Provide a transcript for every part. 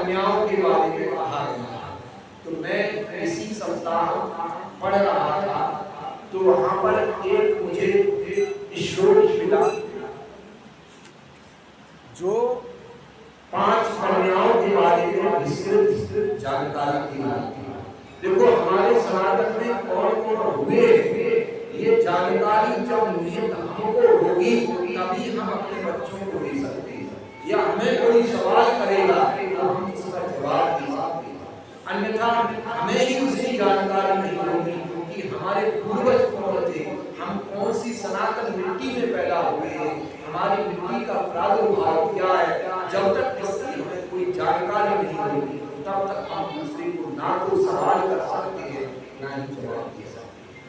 कन्याओं के बारे में कहा गया। तो मैं इसी सप्ताह पढ़ रहा था, तो वहां पर एक मुझे श्लोक मिला जो 5 कन्याओं के बारे में विस्तृत जानकारी दी जाती है। देखो हमारे सनातन में कौन कौन हुए, ये जानकारी जब नियत हमको होगी तभी हम अपने बच्चों को दे सकते हैं, या हमें कोई सवाल करेगा तो हम उसका जवाब दे सकते हैं, अन्यथा हमें ही उसकी जानकारी नहीं होगी कि हमारे पूर्वज कौन थे, हम कौन सी सनातन मिट्टी में पैदा हुए हैं, हमारी मिट्टी का प्रादुर्भाव क्या है। जब तक इसकी हमें कोई जानकारी नहीं होगी तब तक हम दूसरे को ना तो सवाल कर सकते हैं ना ही जवाब दे सकते हैं।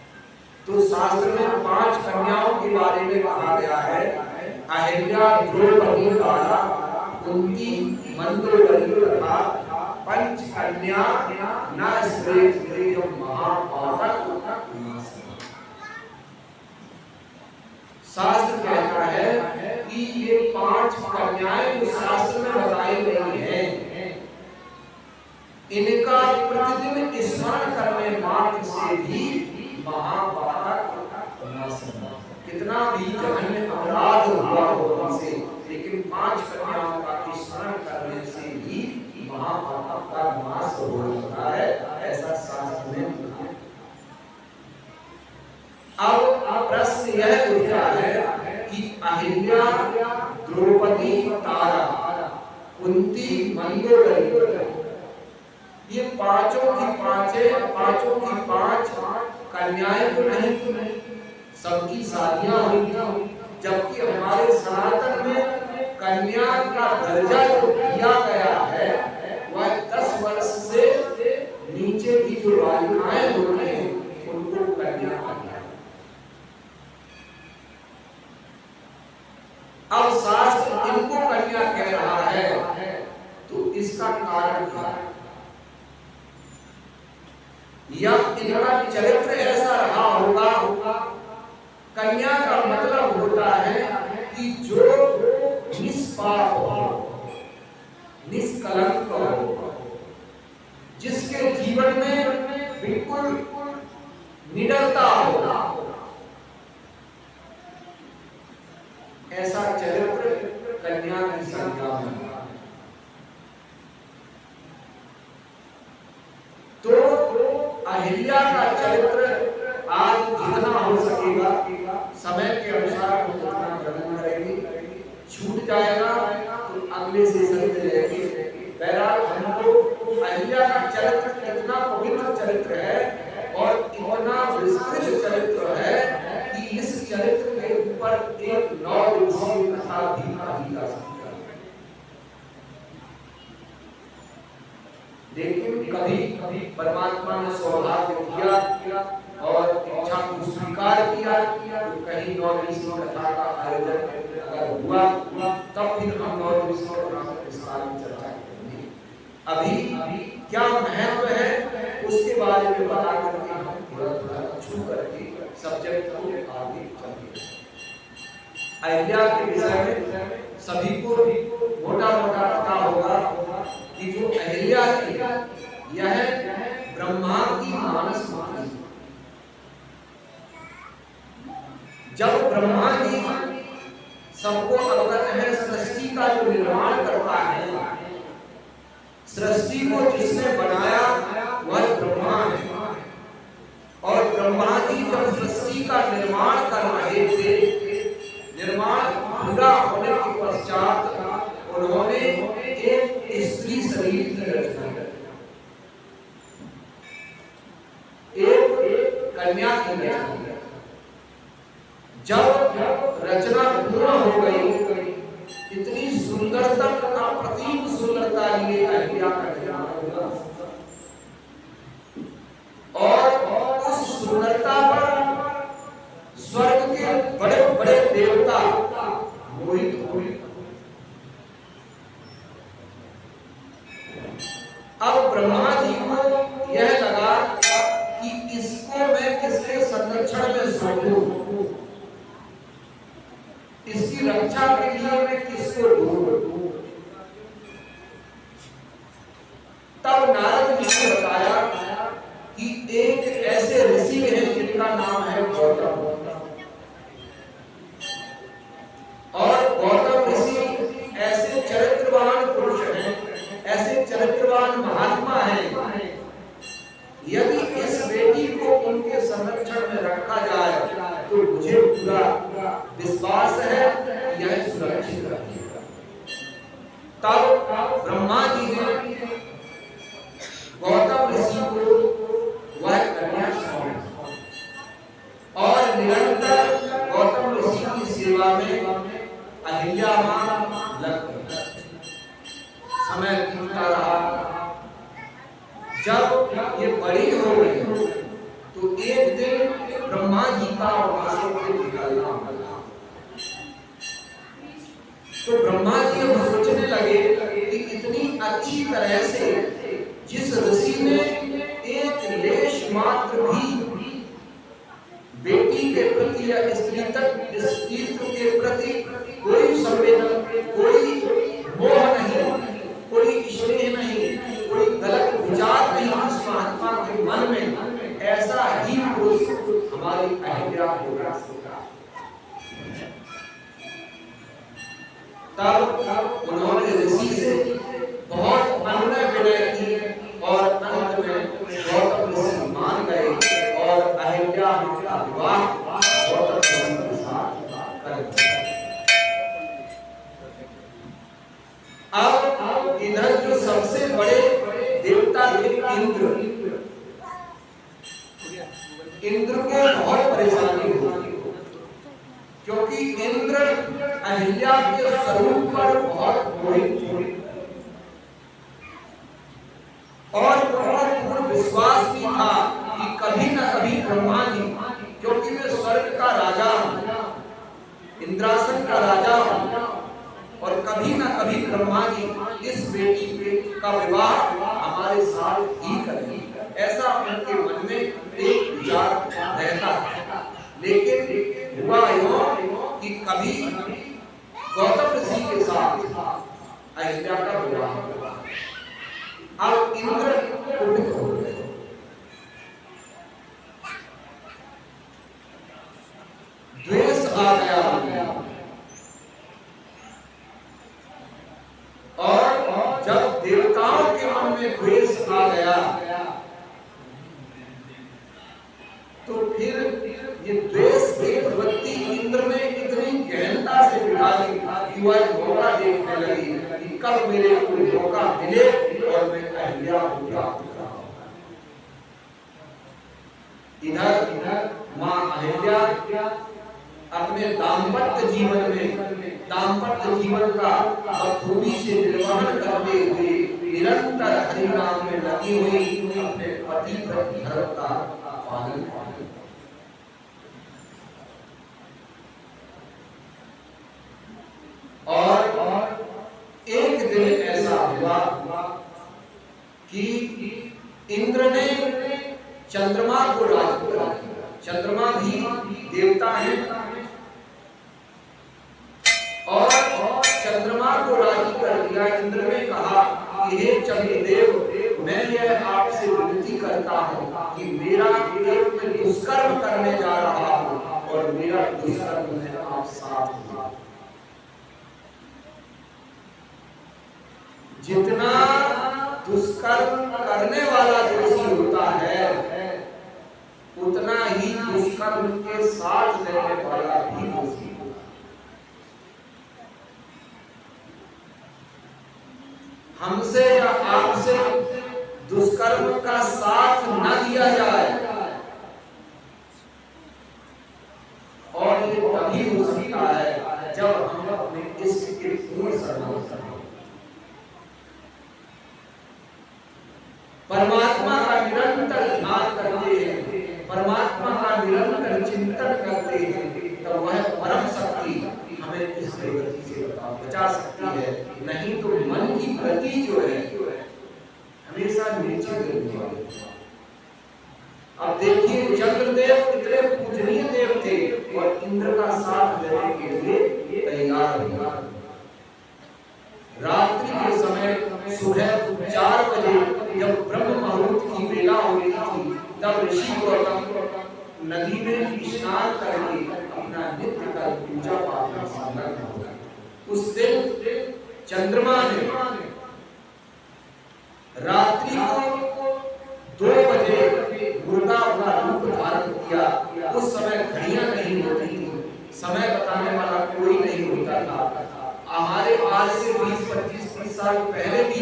तो शास्त्र में 5 कन्याओं के बारे में कहा गया है, अहिल्या, द्रौपदी, तारा, कुंती, मंदोदरी तथा पंच कन्या न श्रेष्ठ महाभारत। शास्त्र कहता है कि ये 5 कन्याएं जो शास्त्र में बताई गई हैं, इनका प्रतिदिन स्मरण करने मात्र से भी महाभारत नाश होगा। कितना भी जघन्य अपराध हुआ हो उनसे, लेकिन 5 कन्याओं का स्मरण करने से ही महाभारत का नाश हो जाता है, ऐसा शास्त्र में लिखा है। अब प्रश्न यह उठता है कि अहिल्या, द्रौपदी, तारा, कुंती, मंदोदरी, ये पांचों की पांच कन्याएं तो नहीं, सबकी शादियां हुई, जबकि हमारे सनातन में कन्या का दर्जा जो दिया गया है वह 10 वर्ष से नीचे की जो बालिकाएं होती हैं उनको कन्या कहते हैं। अब शास्त्र इनको कन्या कह रहा है, तो इसका कारण क्या है? या इनका चरित्र ऐसा रहा होगा। कन्या का मतलब होता है कि जो निष्पाप हो, निष्कलंक हो, जिसके जीवन में बिल्कुल निडरता हो, ऐसा चरित्र कन्या की संज्ञा में। तो अहिल्या का चरित्र आज जितना हो सकेगा समय के अनुसार वो उतना ग्रहण करेंगे, छूट जाएगा तो अगले सेशन में रहेंगे। बहरहाल हमको अहिल्या का चरित्र कितना पवित्र चरित्र है और इतना विस्तृत चरित्र है कि इस चरित्र के ऊपर एक 9 दिवसीय कथा भी कही जा सकती है। लेकिन कभी परमात्मा ने सौभाग्य दिया और इच्छा को स्वीकार किया तो कहीं 9 दिवसीय कथा का आयोजन अगर हुआ तब फिर हम 9 दिवसीय कथा पर विस्तार में चर्चा करेंगे। अभी क्या महत्व है उसके बारे में बता करके हम थोड़ा छू करके सब्जेक्ट को आगे चलेंगे। अहिल्या के विषय में सभी को मोटा पता होगा कि जो अहिल्या थी यह ब्रह्मा की मानस पुत्री। जब ब्रह्मा जी सबको अवगत है सृष्टि का जो निर्माण करता है, सृष्टि को जिसने बनाया वह ब्रह्मा है, और ब्रह्मा जी जब सृष्टि का निर्माण कर रहे थे, निर्माण पूरा होने के पश्चात उन्होंने एक स्त्री शरीर की रचना की, एक कन्या की रचना की। जब रचना पूर्ण हो गई, इतनी सुंदरता, अप्रतिम सुंदरता लिए अहिल्या का जन्म हुआ, और उस सुंदरता पर स्वर्ग के बड़े बड़े देवता मोहित हुए। अब ब्रह्मा जी को यह लगा कि इसको मैं किसके संरक्षण में सौंपूं, इसकी रक्षा के लिए मैं किसको ढूंढूं। तब ब्रह्मा जी ने गौतम ऋषि को वह कन्या सौंपी और निरंतर गौतम ऋषि की सेवा में अहिल्या मां लग गई। समय बीतता रहा। जब ये बड़ी हो गई तो एक दिन ब्रह्मा जी का वहां से निकलना हुआ। तो ब्रह्मा जी अब सोचने लगे कि इतनी अच्छी तरह से जिस ऋषि ने एक लेश मात्र भी बेटी के प्रति या स्त्री के प्रति कोई संवेदन, कोई मोह नहीं, कोई स्नेह नहीं, कोई गलत विचार नहीं इस महात्मा के मन में, ऐसा ही पुरुष हमारी अहिल्या होगा। तब उन्होंने ऋषि से बहुत अनुनय विनय की और अंत में गौतम ऋषि मान गए और अहिल्या का विवाह गौतम ऋषि के साथ कर दिया। अब इधर जो सबसे बड़े देवता थे इंद्र को बहुत परेशानी हुई, क्योंकि इंद्र अहिल्या के स्वरूप पर बहुत मोहित थे और उनको पूर्ण विश्वास भी था कि कभी न कभी ब्रह्मा जी, क्योंकि वे स्वर्ग का राजा, इंद्रासन का राजा, और कभी न कभी ब्रह्मा जी इस बेटी का विवाह हमारे साथ ही करेंगे, ऐसा उनके मन में एक विचार रहता है। लेकिन हुआ यूं कि कभी गौतम ऋषि के साथ अहिल्या का विवाह हुआ। अब इंद्र कुपित हो गए, द्वेष आ गया और जब देवताओं के मन में द्वेष आ गया तो फिर ये द्वेष की प्रवृत्ति इंद्र ने इतनी गहनता से बिठा दी कि वह मौका देखने लगी कि कब मेरे को मौका मिले और मैं अहिल्या को प्राप्त कराऊं। इधर मां अहिल्या अपने दाम्पत्य जीवन का बखूबी से निर्वहन करते हुए निरंतर हरि नाम में लगी हुई अपने पति प्रति धर्म का पालन करती। और एक दिन ऐसा हुआ कि इंद्र ने चंद्रमा को राजी कर दिया। चंद्रमा भी देवता है और चंद्रमा को राजी कर दिया। इंद्र ने कहा कि हे चंद्रदेव, मैं यह आपसे विनती करता हूं कि मेरा एक मैं दुष्कर्म करने जा रहा हूं और मेरा दुष्कर्म में आप साथ हो। जितना दुष्कर्म करने वाला दोषी होता है उतना ही दुष्कर्म के साथ रहने वाला भी दोषी होता है। हमसे या आपसे दुष्कर्म का साथ न दिया जाए और ये तभी हो सकता है जब हम अपने इष्ट के पूर्ण शरण करें। परमात्मा का निरंतर ध्यान करते हैं, परमात्मा का निरंतर चिंतन करते हैं, तो वह परम शक्ति हमें इस गति से बचा सकती है। नहीं तो मन की गति जो है हमेशा नीचे गिरने वाली है। अब देखिए, चंद्रदेव इतने पूजनीय देव थे और इंद्र का साथ लेने के लिए तैयार हुआ। रात्रि के समय सुबह 4 बजे जब ब्रह्म मुहूर्त की बेला होती थी, तब ऋषि गौतम नदी में स्नान करके अपना नित्य का पूजा पाठ में संलग्न हो गए। उस दिन चंद्रमा ने रात्रि को 2 बजे मुर्गा का रूप धारण किया। उस समय घड़ियां नहीं होती थी, समय बताने वाला कोई नहीं होता था। हमारे आज से 20-25 साल पहले भी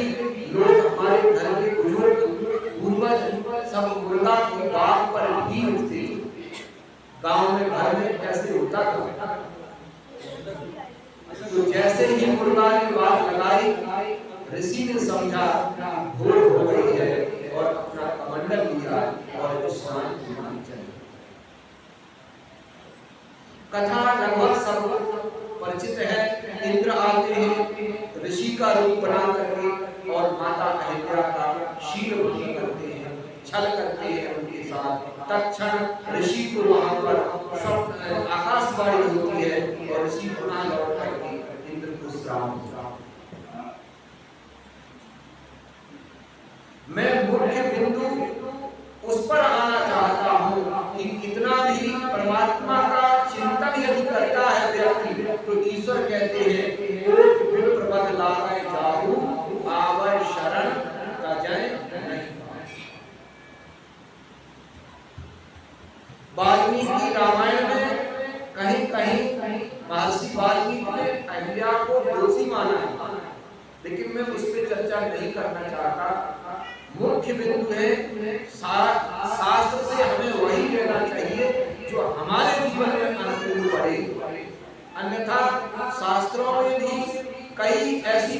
लोग हमारे घर के बुजुर्ग पूर्वज सब मुर्गा की बात पर भी उठते। गांव में घर में कैसे होता था, तो जैसे ही मुर्गा ने बात लगाई, ऋषि ने समझा भोर हो गई है और अपना कमंडल लिया और विश्राम करने चले। कथा लगभग सबको परिचित है। इंद्र आते हैं ऋषि का रूप बना करके और माता अहिल्या का शील भंग करते हैं, छल करते हैं उनके साथ। तत्क्षण ऋषि को वहां पर आकाशवाणी होती है और ऋषि पुनः लौट करके इंद्र को श्राप देता। मैं मुख्य बिंदु उस पर आना चाहता हूं कि कितना भी परमात्मा का चिंतन यदि करता है व्यक्ति, तो ईश्वर कहते हैं कोट विप्रपद लागे जाहु आवै शरण तजय नहीं। वाल्मीकि रामायण में कहीं कहीं महर्षि वाल्मीकि ने अहिल्या को दोषी माना है, लेकिन मैं उस पर चर्चा नहीं करना चाहता। मुख्य बिंदु है शास्त्र से हमें वही लेना चाहिए जो हमारे जीवन में अनुकूल पड़े। अन्यथा शास्त्रों में भी कई ऐसी